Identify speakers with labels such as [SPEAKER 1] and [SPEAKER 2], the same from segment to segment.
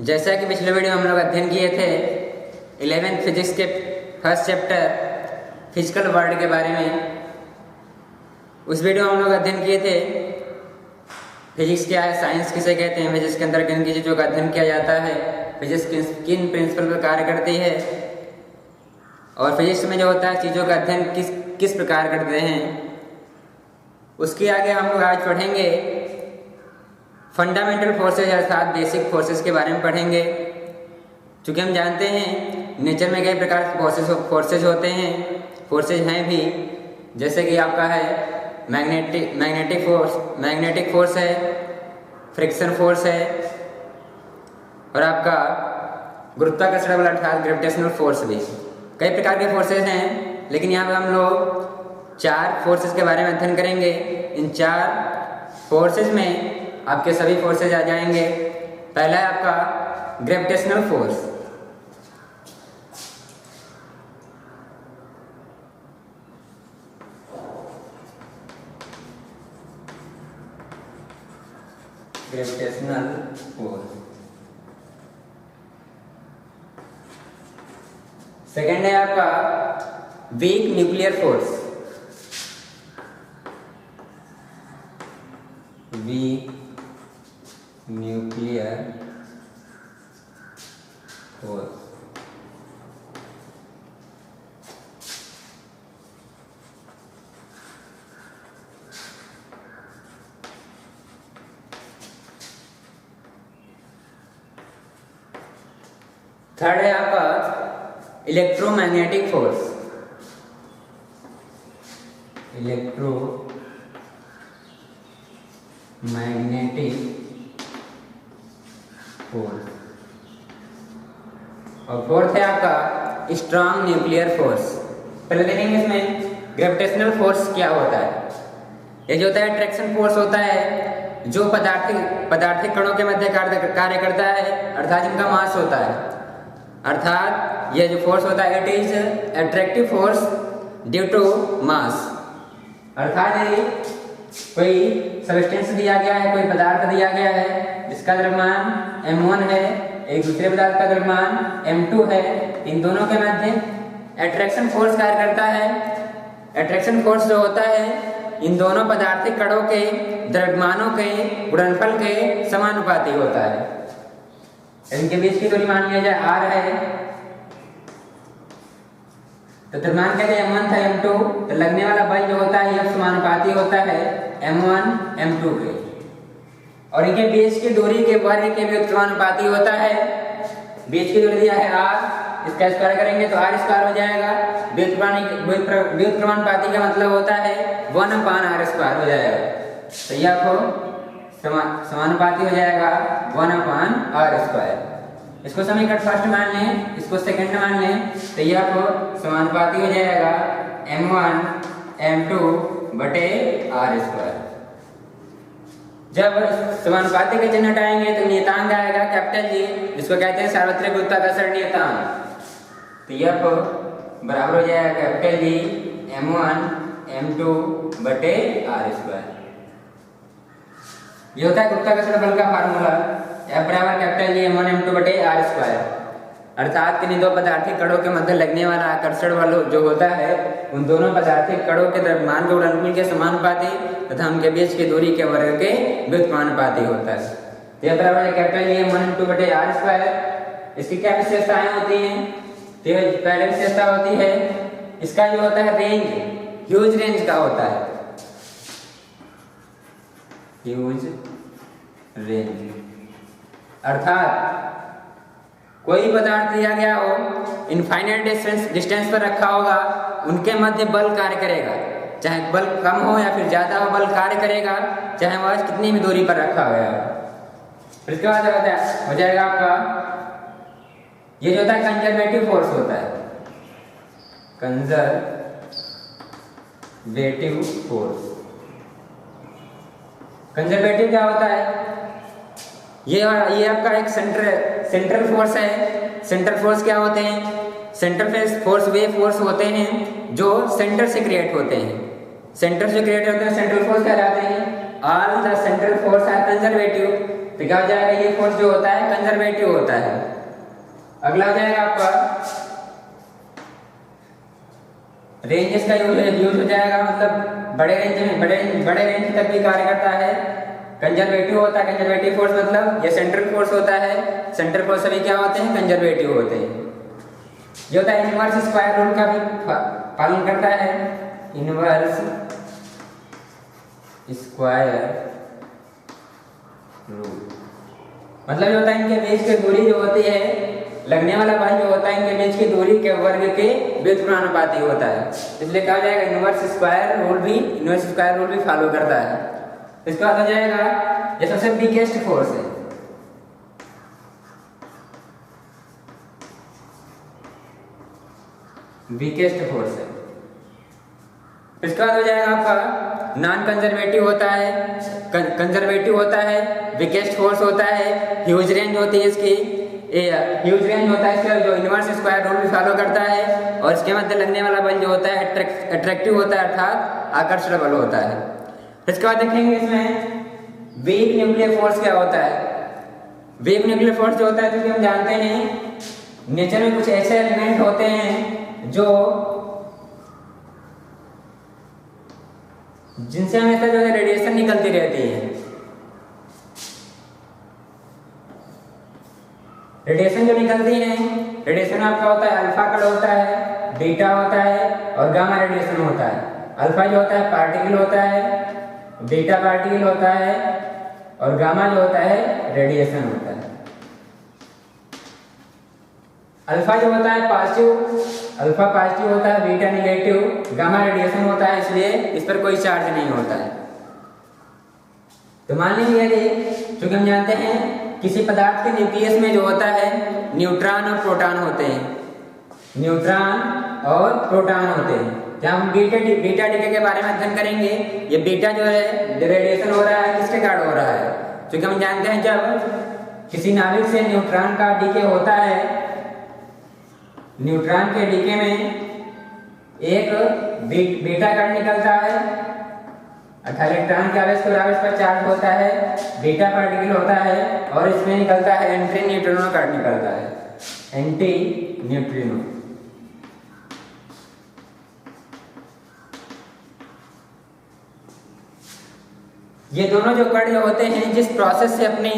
[SPEAKER 1] जैसा कि पिछले वीडियो में हम लोग अध्ययन किए थे 11th फिजिक्स के फर्स्ट चैप्टर फिजिकल वर्ल्ड के बारे में। उस वीडियो में हम लोग अध्ययन किए थे फिजिक्स क्या है, साइंस किसे कहते हैं, फिजिक्स के अंदर किन किन चीज़ों का अध्ययन किया जाता है, फिजिक्स किन प्रिंसिपल पर कार्य करती है और फिजिक्स में जो होता है चीज़ों का अध्ययन किस प्रकार करते हैं। उसके आगे हम लोग आज पढ़ेंगे फंडामेंटल फोर्सेज अर्थात बेसिक फोर्सेस के बारे में पढ़ेंगे। चूँकि हम जानते हैं नेचर में कई प्रकार के फोर्सेज होते हैं, फोर्सेज हैं भी, जैसे कि आपका है मैग्नेटिक फोर्स है, फ्रिक्शन फोर्स है और आपका गुरुत्वाकर्षण बल अर्थात ग्रेविटेशनल फोर्स भी। कई प्रकार के फोर्सेज हैं, लेकिन यहाँ पे हम लोग 4 फोर्सेज के बारे में अध्ययन करेंगे। इन 4 फोर्सेज में आपके सभी फोर्सेज आ जाएंगे। पहला है आपका gravitational force. Gravitational force. Second है आपका weak nuclear force. Weak nuclear force. Third है आपका इलेक्ट्रोमैग्नेटिक फोर्स। फोर्स। और फोर्थ है आपका स्ट्रॉन्ग न्यूक्लियर फोर्स। पहले देखेंगे इसमें ग्रेविटेशनल फोर्स क्या होता है। ये जो होता है अट्रैक्शन फोर्स होता है, जो पदार्थिक कणों के मध्य कार्य करता है, अर्थात इनका मास होता है। अर्थात ये जो फोर्स होता है it is attractive force due to mass. अर्थात ये कोई सब्सटेंस दिया गया है, कोई पदार्थ दिया गया है जिसका द्रव्यमान m1 है, एक दूसरे पदार्थ का द्रव्यमान m2 है, इन दोनों के मध्य अट्रैक्शन फोर्स कार्य करता है। अट्रैक्शन फोर्स जो होता है इन दोनों पदार्थिक कणों के द्रव्यमानों के गुणनफल के समानुपाती होता है। इनके बीच की दूरी मान लिया जाए r है, तो द्रव्यमान कहते हैं m1 था m2, तो लगने वाला बल जो होता है यह समानुपाती होता है m1 m2 के, और इनके बीच की दूरी के वर्ग के भी समानुपाती होता है। बीच की दूरी दिया है r, इसका स्क्वायर करेंगे तो r स्क्वायर हो जाएगा। व्युत्क्रमानुपाती का मतलब होता है 1/r स्क्वायर हो जाएगा, तो यह आपको समानुपाती हो जाएगा 1/r स्क्वायर। इसको समीकरण फर्स्ट मान लें, इसको सेकंड मान लें, तो यह आपको समानुपाती हो जाएगा m1 m2 बटे r स्क्वायर। जब समानुपाती का चिन्ह हटाएंगे तो नियतांक आएगा कैपिटल G, जिसको कहते हैं सार्वत्रिक गुरुत्वाकर्षण नियतांक। तो यह आपको बराबर हो जाएगा कैपिटल G m1 m2 बटे r स्क्वायर। ये होता है गुरुत्वाकर्षण बल का फार्मूला, F बराबर कैपिटल G m1 m2 बटे r स्क्वायर। अर्थात किन्हीं दो पदार्थिक कणों के मध्य लगने वाला आकर्षण बल जो होता है उन दोनों पदार्थिक कणों के द्रव्यमान के गुणनफल के समानुपाती तथा उनके बीच की दूरी के वर्ग के व्युत्क्रमानुपाती होता है। तो यह बराबर है कैपिटल G m1 m2 बटे r स्क्वायर। इसकी क्या विशेषताएं होती हैं? तो पहले विशेषता होती है इसका जो होता है रेंज, ह्यूज रेंज का होता है, ह्यूज रेंज। अर्थात कोई पदार्थ दिया गया हो, इनफाइनाइट डिस्टेंस पर रखा होगा, उनके मध्य बल कार्य करेगा, चाहे बल कम हो या फिर ज्यादा हो, बल कार्य करेगा चाहे वह कितनी भी दूरी पर रखा गया हो। इसके बाद हो जाएगा आपका ये जो होता है कंजर्वेटिव फोर्स होता है, कंजर्वेटिव फोर्स। कंजर्वेटिव क्या होता है? ये आपका एक सेंट्रल फोर्स है। सेंट्रल फोर्स क्या होते हैं? सेंट्रल फोर्स वे फोर्स होते हैं जो सेंटर से क्रिएट होते हैं। सेंटर से क्रिएट होते हैं सेंट्रल फोर्स कहलाते हैं। All the central force are conservative, तो क्या हो जाएगा, ये फोर्स जो होता है कंजर्वेटिव होता है। अगला हो जाएगा आपका रेंजेस का यूज हो जाएगा, मतलब बड़े रेंज में बड़े रेंज तक भी कार्य करता है। कंजर्वेटिव होता है, कंजर्वेटिव फोर्स मतलब ये सेंट्रल फोर्स होता है, सेंट्रल फोर्स सभी क्या होते हैं, कंजर्वेटिव होते हैं। जो होता है इनवर्स स्क्वायर रूल का भी पालन करता है, इनवर्स स्क्वायर रूल मतलब जो होता है इनके बीच की दूरी जो होती है, लगने वाला बल जो होता है इनके बीच की दूरी के वर्ग के व्युत्क्रमानुपाती होता है, इसलिए कहा जाएगा इनवर्स स्क्वायर रूल भी फॉलो करता है। इसके बाद हो जाएगा ये सबसे वीकेस्ट फोर्स है, वीकेस्ट फोर्स है। इसके बाद हो जाएगा आपका नॉन कंजर्वेटिव होता है, कंजर्वेटिव होता है, वीकेस्ट फोर्स होता है, ह्यूज रेंज होती है इसकी, ह्यूज रेंज होता है इसका जो इनवर्स स्क्वायर रूल भी फॉलो करता है, और इसके मध्य लगने वाला बल जो होता है अट्रैक्टिव होता है, अर्थात आकर्षण बल होता है। इसके बाद देखेंगे इसमें वीक न्यूक्लियर फोर्स क्या होता है। वीक न्यूक्लियर फोर्स जो होता है, क्योंकि हम जानते हैं नेचर में कुछ ऐसे एलिमेंट होते हैं जो जिनसे हमेशा जो है रेडिएशन निकलती रहती है। रेडिएशन जो निकलती है, रेडिएशन आपका होता है अल्फा कण होता है, बीटा होता है और गामा रेडिएशन होता है। अल्फा जो होता है पार्टिकल होता है, बीटा पार्टिकल होता है और गामा जो होता है रेडिएशन होता है। अल्फा जो होता है अल्फा पॉजिटिव होता है, बीटा नेगेटिव, गामा रेडिएशन होता है, इसलिए इस पर कोई चार्ज नहीं होता है। तो मान लीजिए यदि चूंकि हम जानते हैं किसी पदार्थ के न्यूक्लियस में जो होता है न्यूट्रॉन और प्रोटॉन होते हैं, न्यूट्रॉन और प्रोटॉन होते हैं। जब हम बीटा डीके के बारे में अध्ययन करेंगे, ये बीटा जो है रेडिएशन हो रहा है, किसके कारण हो रहा है, क्योंकि हम जानते हैं जब किसी नाभिक से न्यूट्रॉन का डीके होता है, न्यूट्रॉन के डीके में एक बीटा कण निकलता है, अर्थात इलेक्ट्रॉन के आवेश पर चार्ज होता है, बीटा पार्टिकल होता है, और इसमें निकलता है एंटी न्यूट्रिनो कण निकलता है, एंटी न्यूट्रिनो। ये दोनों जो कण जो होते हैं जिस प्रोसेस से अपनी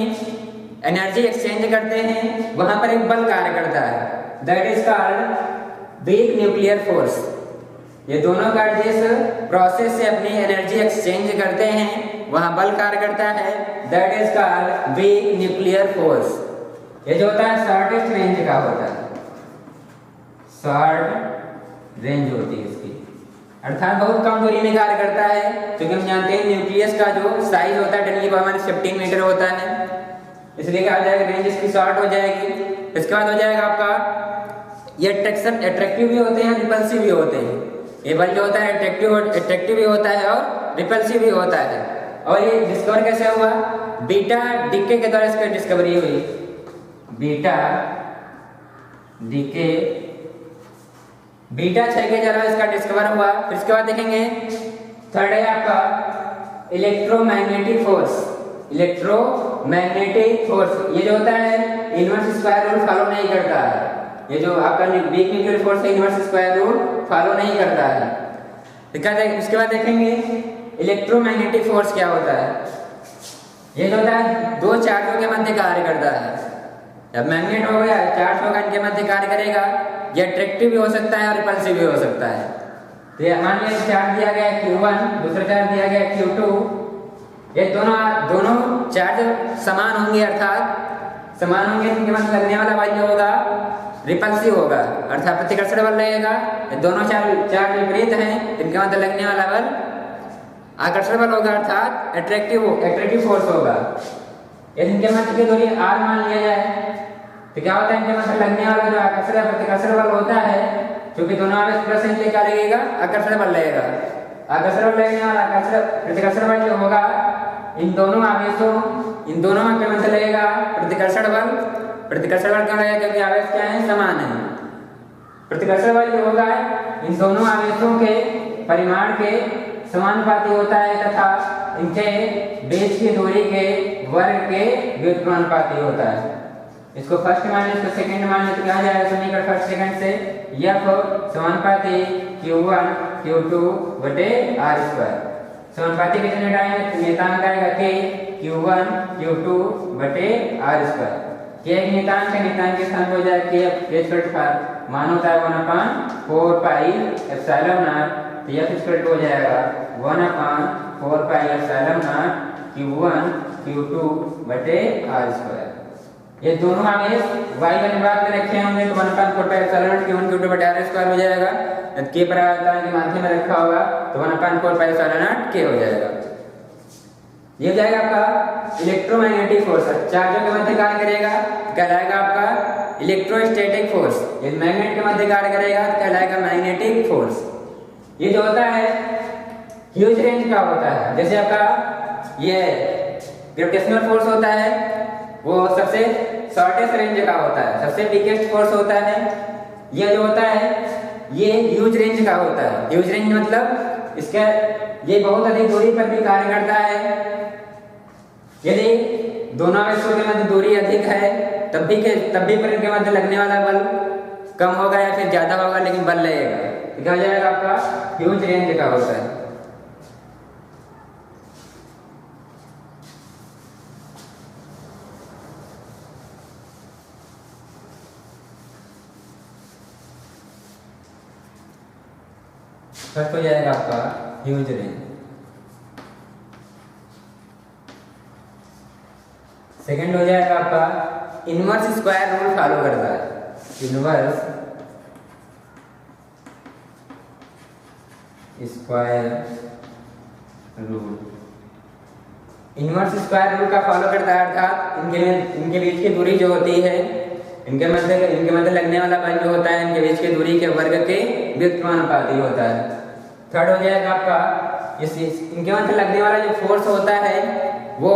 [SPEAKER 1] एनर्जी एक्सचेंज करते हैं, वहां पर एक बल कार्य करता है, that is called weak nuclear force. ये दोनों कण जिस प्रोसेस से अपनी एनर्जी एक्सचेंज करते हैं वहां बल कार्य करता है, that is called weak nuclear force. ये जो होता है शॉर्टेस्ट रेंज का होता है, शॉर्ट रेंज होती है इसकी, अर्थात बहुत कम दूरी में कार्य करता है, क्योंकि हम जानते हैं न्यूक्लियस का जो साइज होता है 10⁻15 मीटर होता है, इसलिए क्या हो जाएगा, रेंज इसकी शॉर्ट हो जाएगी। इसके बाद हो जाएगा आपका ये अट्रैक्टिव भी होते हैं, रिपल्सिव भी होते हैं। ये बल जो होता है अट्रैक्टिव भी होता है और रिपल्सिव भी होता है। और ये डिस्कवर कैसे हुआ, बीटा डीके के द्वारा इसकी डिस्कवरी हुई, बीटा डीके, बीटा 6 के द्वारा इसका डिस्कवर हुआ। फिर इसके बाद देखेंगे थर्ड है आपका इलेक्ट्रोमैग्नेटिक फोर्स। इलेक्ट्रोमैग्नेटिक फोर्स ये जो होता है इनवर्स स्क्वायर रूल फॉलो नहीं करता है, ये जो आपका वीक न्यूक्लियर फोर्स है इनवर्स स्क्वायर रूल फॉलो नहीं करता है। इसके बाद देखेंगे इलेक्ट्रोमैग्नेटिक फोर्स क्या होता है। ये जो होता है दो चार्जों के मध्य कार्य करता है। जब मैग्नेट हो गया, चार्ज होगा, इनके मध्य कार्य करेगा। ये अट्रैक्टिव भी हो सकता है और रिपल्सिव भी हो सकता है। तो ये मान लीजिए चार्ज दिया गया Q1, दूसरा चार्ज दिया गया Q2। ये दोनों चार्ज समान होंगे, अर्थात समान होंगे, इनके मध्य लगने वाला बल जो होगा रिपल्सिव होगा, अर्थात प्रतिकर्षण बल लगेगा। दोनों चार्ज विपरीत हैं, इनके मध्य लगने वाला बल आकर्षण बल होगा, अर्थात अट्रैक्टिव फोर्स होगा। यदि इनके मध्य की दूरी r मान लिया जाए तो क्या होता है, इनके मध्य लगने वाला जो आकर्षण प्रतिकर्षण बल होता है, क्योंकि दोनों आवेश प्लस से क्या लगेगा, आकर्षण बल लगेगा। आकर्षण बल लगने वाला प्रतिकर्षण बल जो होगा इन दोनों के मध्य लगेगा प्रतिकर्षण बल। प्रतिकर्षण बल क्यों लगेगा, क्योंकि आवेश क्या है, समान है। प्रतिकर्षण बल जो होगा इन दोनों आवेशों के परिमाण के समानुपाती होता है तथा इनके बीच की दूरी के वर्ग के व्युत्क्रमानुपाती होता है। इसको फर्स्ट मान लें, इसको सेकंड मान लें, तो क्या जाएगा समीकरण फर्स्ट सेकंड से F समानुपाती Q1 Q2 बटे R स्क्वायर। समानुपाती के जन नियतांक आएगा K Q1 Q2 बटे R स्क्वायर। K एक नियतांक है, नियतांक के स्थान पर हो जाएगा K मान होता है 1/4 पाई एप्सिलॉन नॉट, तो F इक्वल हो जाएगा 1/4 pi epsilon not Q1 Q2 बटे R स्क्वायर। ये दोनों आवेश y वाले भाग में रखे होंगे तो 1/4 pi epsilon not Q1 Q2 बटे R स्क्वायर हो जाएगा। K परावर्तन के माध्यम में रखा होगा तो 1/4 पाई एप्सिलॉन नॉट K हो जाएगा। ये हो जाएगा आपका इलेक्ट्रोमैग्नेटिक फोर्स। चार्जों के मध्य कार्य करेगा कहलाएगा आपका इलेक्ट्रोस्टैटिक फोर्स। यदि मैग्नेट के मध्य कार्य करेगा तो कहलाएगा मैग्नेटिक फोर्स। ये जो होता है ह्यूज रेंज का होता है। जैसे आपका ये ग्रेविटेशनल फोर्स होता है वो सबसे शॉर्टेस्ट रेंज का होता है, सबसे वीकेस्ट फोर्स होता है। ये जो होता है ये ह्यूज रेंज का होता है। ह्यूज रेंज मतलब इसका ये बहुत अधिक दूरी पर भी कार्य करता है। यदि दोनों आवेशों के मध्य दूरी अधिक है तब भी पर इनके मध्य लगने वाला बल कम होगा या फिर ज्यादा होगा, लेकिन बल लगेगा। क्या हो जाएगा आपका ह्यूज रेंज का होता है। फर्स्ट हो जाएगा आपका ह्यूज रेंज। सेकंड हो जाएगा आपका इनवर्स स्क्वायर रूल फॉलो करता है। Inverse square rule, inverse square rule का फॉलो करता है, अर्थात इनके बीच की दूरी जो होती है, इनके मध्य लगने वाला बल जो होता है इनके बीच की दूरी के वर्ग के व्युत्क्रमानुपाती होता है। थर्ड हो जाएगा आपका इनके मध्य लगने वाला जो फोर्स होता है वो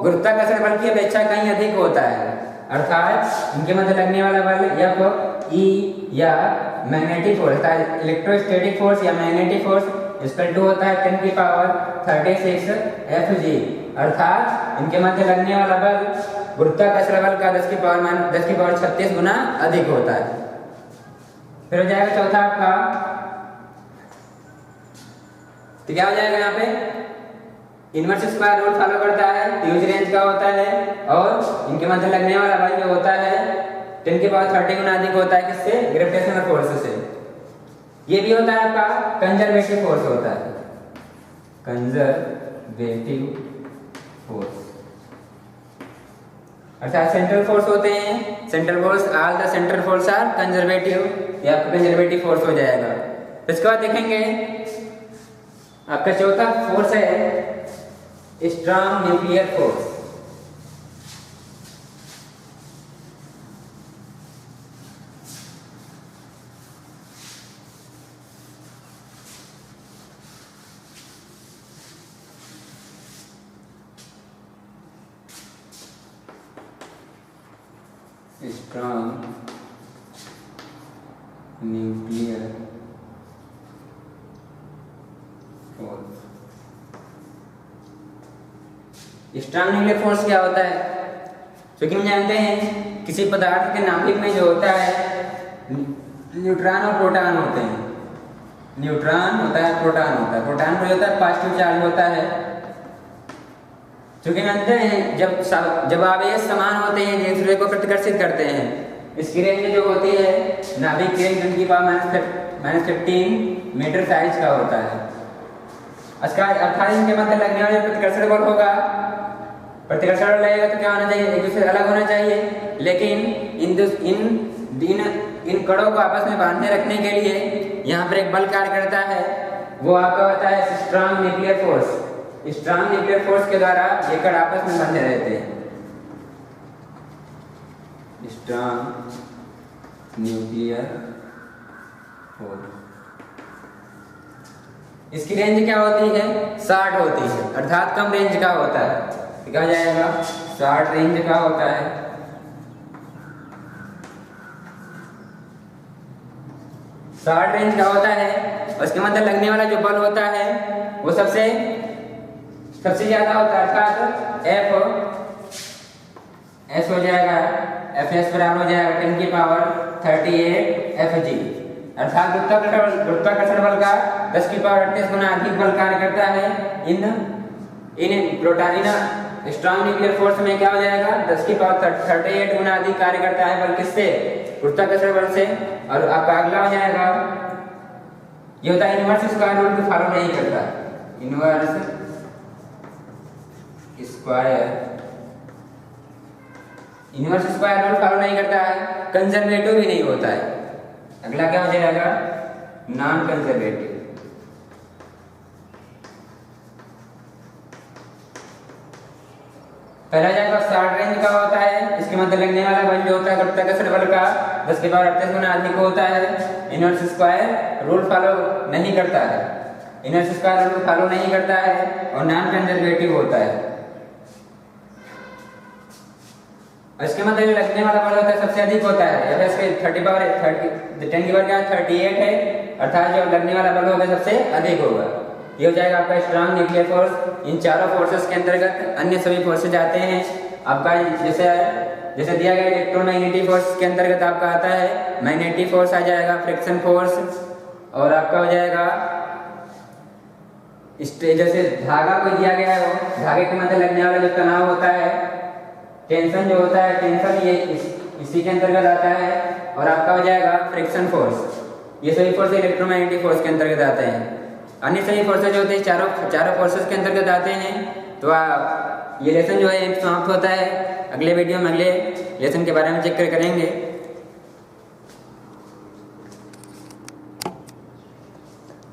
[SPEAKER 1] गुरुत्वाकर्षण बल की अपेक्षा कहीं अधिक होता है, अर्थात इनके मध्य लगने वाला बल या तो E या मैग्नेटिक फोर्स, इलेक्ट्रोस्टैटिक फोर्स या मैग्नेटिक फोर्स इसका 2 होता है 10 की पावर 36 Fg, अर्थात इनके मध्य लगने वाला बल गुरुत्वाकर्षण बल का 10 की पावर 36 गुना अधिक होता है। फिर हो जाएगा चौथा आपका, तो क्या हो जाएगा यहाँ पे इनवर्स स्क्वायर रूल फॉलो करता है, ह्यूज रेंज का होता है और इनके मध्य लगने वाला बल जो होता है 10 की पावर 30 गुना अधिक होता है किससे, ग्रेविटेशनल फोर्स से। ये भी होता है आपका कंजर्वेटिव फोर्स होता है, कंजर्वेटिव फोर्स, अर्थात सेंट्रल फोर्स होते हैं, central force all the central force are conservative, या कंजर्वेटिव फोर्स हो जाएगा। इसके बाद देखेंगे आपका चौथा फोर्स है strong nuclear force. Strong nuclear force. Strong nuclear force क्या होता है, क्योंकि हम जानते हैं किसी पदार्थ के नाभिक में जो होता है न्यूट्रॉन और प्रोटॉन होते हैं। न्यूट्रॉन होता है, प्रोटॉन होता है। प्रोटॉन को होता है पॉजिटिव चार्ज होता है। क्योंकि जानते हैं जब आवेश समान होते हैं एक दूसरे को प्रतिकर्षित करते हैं, इसकी रेंज जो होती है नाभिक की रेंज 10 की पावर -15 मीटर साइज का होता है। अर्थात इनके मध्य लगने वाले प्रतिकर्षण बल होगा, प्रतिकर्षण बल लगेगा तो क्या होना चाहिए, एक दूसरे से अलग होना चाहिए। लेकिन इन कणों को आपस में बांधे रखने के लिए यहाँ पर एक बल कार्य करता है, वो आपका होता है strong nuclear force. Strong nuclear force के द्वारा ये कण आपस में बंधे रहते हैं। स्ट्रॉन्ग न्यूक्लियर फोर्स, इसकी रेंज क्या होती है, 60 होती है, अर्थात कम रेंज का होता है। क्या हो जाएगा 60 रेंज का होता है। शॉर्ट रेंज का होता है, उसके मतलब लगने वाला जो बल होता है वो सबसे सबसे ज्यादा होता है, अर्थात एस हो जाएगा, एफ एस बराबर हो जाएगा 10 की पावर 38 एफ जी। अर्थात गुरुत्वाकर्षण बल का 10 की पावर 38 गुना अधिक बल कार्य करता है इन स्ट्रॉन्ग न्यूक्लियर फोर्स में। क्या हो जाएगा, 10 की पावर 38 गुना अधिक कार्य करता है बल किससे, गुरुत्वाकर्षण बल से। और आपका अगला हो जाएगा, ये होता है इनवर्स स्क्वायर रूल को फॉलो नहीं करता, इनवर्स स्क्वायर रूल फॉलो नहीं करता है, कंजर्वेटिव भी नहीं होता है। अगला क्या हो जाएगा, नॉन कंजर्वेटिव। पहला जाएगा शॉर्ट रेंज का होता है, इसके मध्य लगने वाला बल जो होता है गुरुत्वाकर्षण बल का 10 की पावर 38 गुना अधिक होता है। इनवर्स स्क्वायर रूल फॉलो नहीं करता है, इनवर्स स्क्वायर रूल फॉलो नहीं करता है और नॉन कंजर्वेटिव होता है। इसके मतलब लगने वाला बल होता है सबसे अधिक होता है, या फिर 10 की पावर क्या 38 है, अर्थात जो लगने वाला बल होगा सबसे अधिक होगा। ये हो जाएगा आपका स्ट्रॉन्ग न्यूक्लियर फोर्स। इन चारों फोर्सेस के अंतर्गत अन्य सभी फोर्सेज आते हैं आपका, जैसे दिया गया इलेक्ट्रोमैग्नेटिक फोर्स के अंतर्गत आपका आता है मैग्नेटिक फोर्स आ जाएगा, फ्रिक्शन फोर्स, और आपका हो जाएगा जैसे धागा को दिया गया है, वो धागे के मध्य लगने वाला जो तनाव होता है, टेंशन जो होता है, टेंशन ये इसी के अंतर्गत आता है। और आपका हो जाएगा फ्रिक्शन फोर्स। ये सभी फोर्स इलेक्ट्रोमैग्नेटिक फोर्स के अंतर्गत आते हैं। अन्य सभी फोर्सेज होते हैं चारों फोर्सेज के अंतर्गत आते हैं। तो ये लेसन जो है समाप्त होता है। अगले वीडियो में अगले लेसन के बारे में चेक करेंगे।